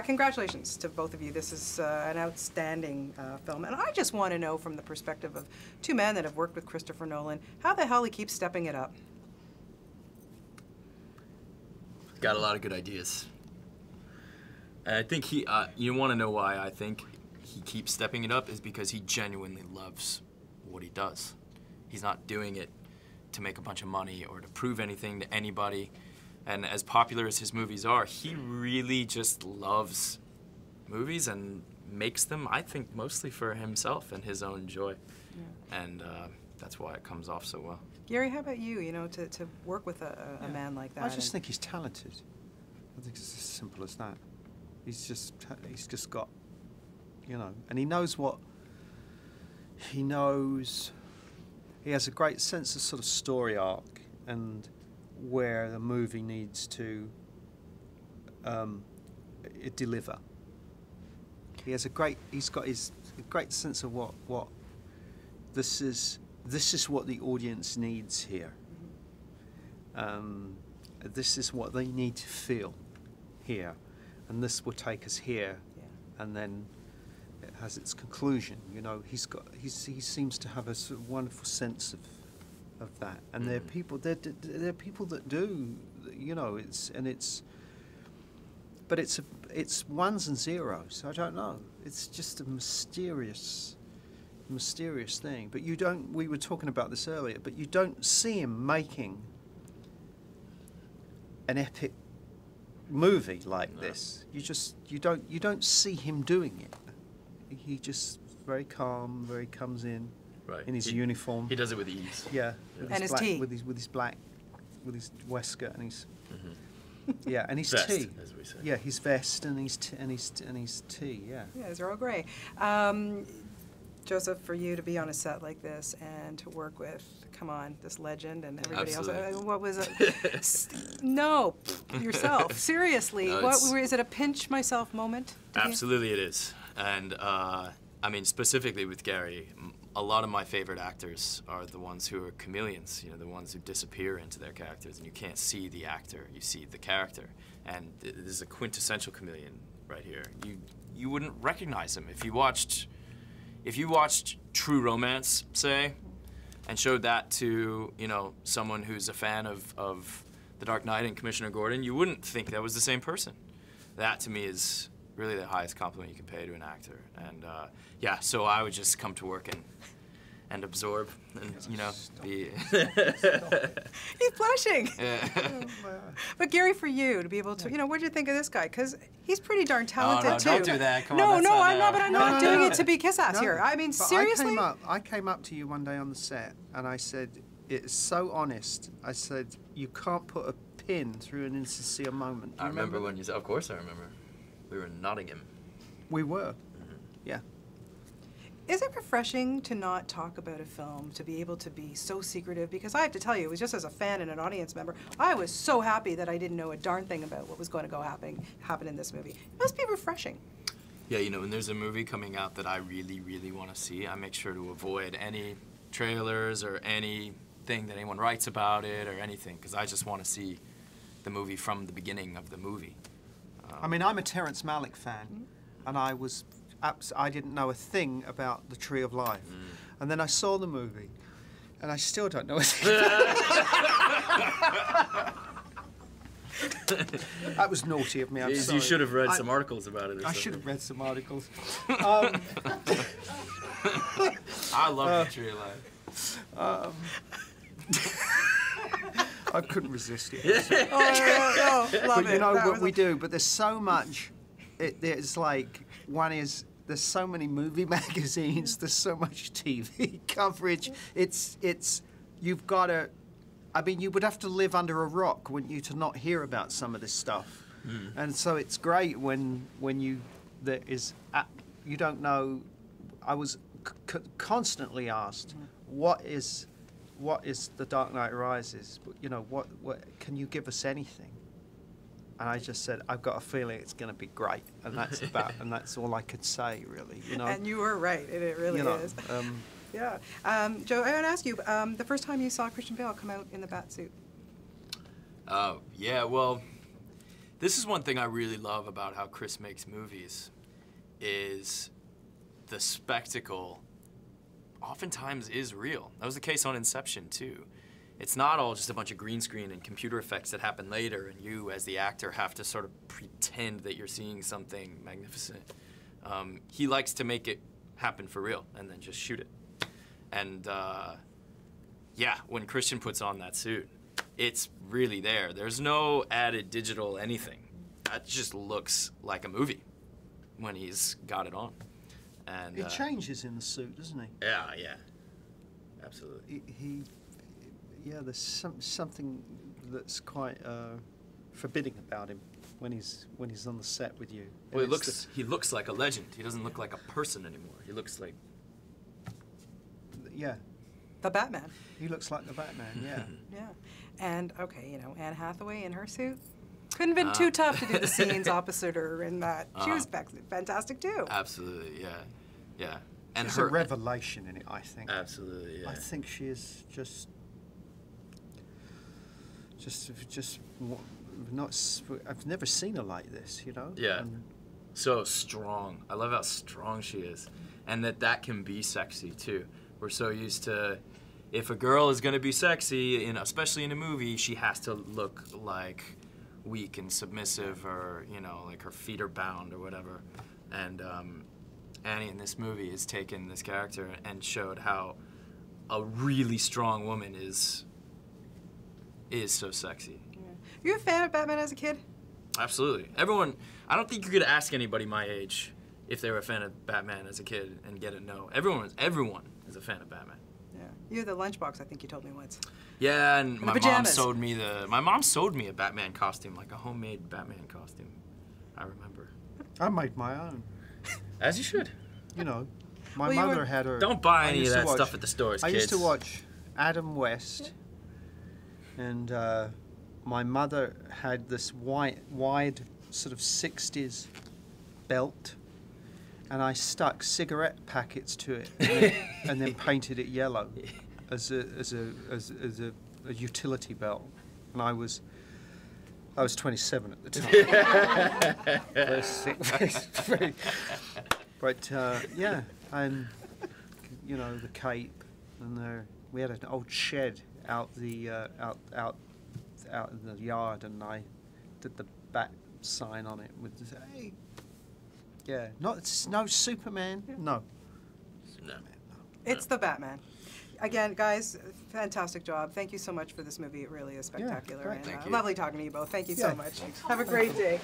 Congratulations to both of you. This is an outstanding film. And I just want to know, from the perspective of two men that have worked with Christopher Nolan, how the hell he keeps stepping it up. Got a lot of good ideas. And I think he, you want to know why I think he keeps stepping it up is because he genuinely loves what he does. He's not doing it to make a bunch of money or to prove anything to anybody. And as popular as his movies are, he really just loves movies and makes them, I think, mostly for himself and his own joy. Yeah. And that's why it comes off so well. Gary, how about you, to work with a man like that? I just think he's talented. I think it's as simple as that. He's just got, and he knows what, he has a great sense of sort of story arc and where the movie needs to deliver. He's got a great sense of what this is what the audience needs here. This is what they need to feel here, and this will take us here, and then it has its conclusion. He seems to have a sort of wonderful sense of that, and there are people that do, but it's ones and zeros. I don't know. It's just a mysterious thing. But we were talking about this earlier, but you don't see him making an epic movie like this. You don't see him doing it. He just very calm, very comes in in his uniform. He does it with ease. Yeah, and his tea. With his waistcoat and his and his vest, tea. As we say. Yeah, his vest and his tea. Yeah. Yeah, these are all grey. Joseph, for you to be on a set like this and to work with, come on, this legend and everybody Absolutely. else. What was it? No, yourself. Seriously, No, is it a pinch myself moment? Absolutely, it is. And I mean, specifically with Gary, a lot of my favorite actors are the ones who are chameleons. The ones who disappear into their characters, and you can't see the actor, you see the character. And this is a quintessential chameleon right here. You wouldn't recognize him if you watched True Romance, say, and showed that to, someone who's a fan of The Dark Knight and Commissioner Gordon, you wouldn't think that was the same person. That, to me, is really the highest compliment you can pay to an actor. And, yeah, so I would just come to work and absorb and, be... He's blushing! Yeah. But Gary, for you, to be able to, what do you think of this guy? Because he's pretty darn talented, too. Don't do that. Come on, on, no, I'm not, but I'm not doing it to be kiss-ass here. I mean, but seriously? I came up to you one day on the set, and I said, it's so honest. I said, you can't put a pin through an insincere moment. I remember when you said, of course I remember. We were in Nottingham. We were, yeah. Is it refreshing to not talk about a film, to be able to be so secretive? Because I have to tell you, it was just as a fan and an audience member, I was so happy that I didn't know a darn thing about what was going to happen in this movie. It must be refreshing. Yeah, when there's a movie coming out that I really, really want to see, I make sure to avoid any trailers or anything that anyone writes about it or anything, because I just want to see the movie from the beginning of the movie. I mean, I'm a Terrence Malick fan, and I didn't know a thing about The Tree of Life. And then I saw the movie, and I still don't know a thing. That was naughty of me, I'm sorry. You should have read some articles about it or something. I should have read some articles. I love The Tree of Life. I couldn't resist it. Love but it. What we do, but there's so much, it's like, there's so many movie magazines, there's so much TV coverage, you've got to, I mean, you would have to live under a rock, wouldn't you, to not hear about some of this stuff. And so it's great when you don't know, I was constantly asked, what is The Dark Knight Rises? What can you give us anything? And I just said, I've got a feeling it's going to be great, and that's all I could say, really. And you were right, it really is. Yeah, Joe, I want to ask you, the first time you saw Christian Bale come out in the bat suit. Yeah, well, This is one thing I really love about how Chris makes movies, is the spectacle oftentimes is real. That was the case on Inception, too. It's not all just a bunch of green screen and computer effects that happen later, and you, as the actor, have to sort of pretend that you're seeing something magnificent. He likes to make it happen for real and then just shoot it. And yeah, when Christian puts on that suit, it's really there. There's no added digital anything. That just looks like a movie when he's got it on. And It changes in the suit, doesn't he? yeah, yeah, absolutely. Yeah, there's something that's quite forbidding about him when he's on the set with you. Well, he looks like a legend. He doesn't look like a person anymore. He looks like... Yeah, The Batman. he looks like the Batman, yeah. Yeah. And, okay, you know, Anne Hathaway in her suit. Couldn't have been too tough to do the scenes opposite her in that. She was fantastic, too. Absolutely, yeah. Yeah. And She's a revelation in it, I think. Absolutely, yeah. I think she is just not. I've never seen her like this, you know. Yeah. So strong. I love how strong she is, and that can be sexy too. We're so used to, if a girl is gonna be sexy, especially in a movie, she has to look like weak and submissive, or you know, like her feet are bound or whatever. And Annie in this movie has taken this character and showed how a really strong woman is so sexy. Yeah. You a fan of Batman as a kid? Absolutely. Everyone, I don't think you could ask anybody my age if they were a fan of Batman as a kid and get a no. Everyone is a fan of Batman. Yeah. You had the lunchbox, I think you told me once. Yeah, and the my pajamas. mom sewed me a Batman costume, like a homemade Batman costume. I remember. I made my own. As you should. You know, my Well, you mother were- had her. Don't buy I any of used to that watch- stuff at the stores, I kids. used to watch Adam West, and my mother had this wide sort of 60s belt, and I stuck cigarette packets to it and then painted it yellow as a utility belt. And I was 27 at the time. Very sick, very. But yeah, and you know, the cape, and we had an old shed out in the yard, and I did the bat sign on it with the, hey, yeah, no Superman, no. No. It's the Batman. Again, guys, fantastic job. Thank you so much for this movie. It really is spectacular. great. And, Thank you. lovely talking to you both. Thank you Yeah. so much. Have a great day.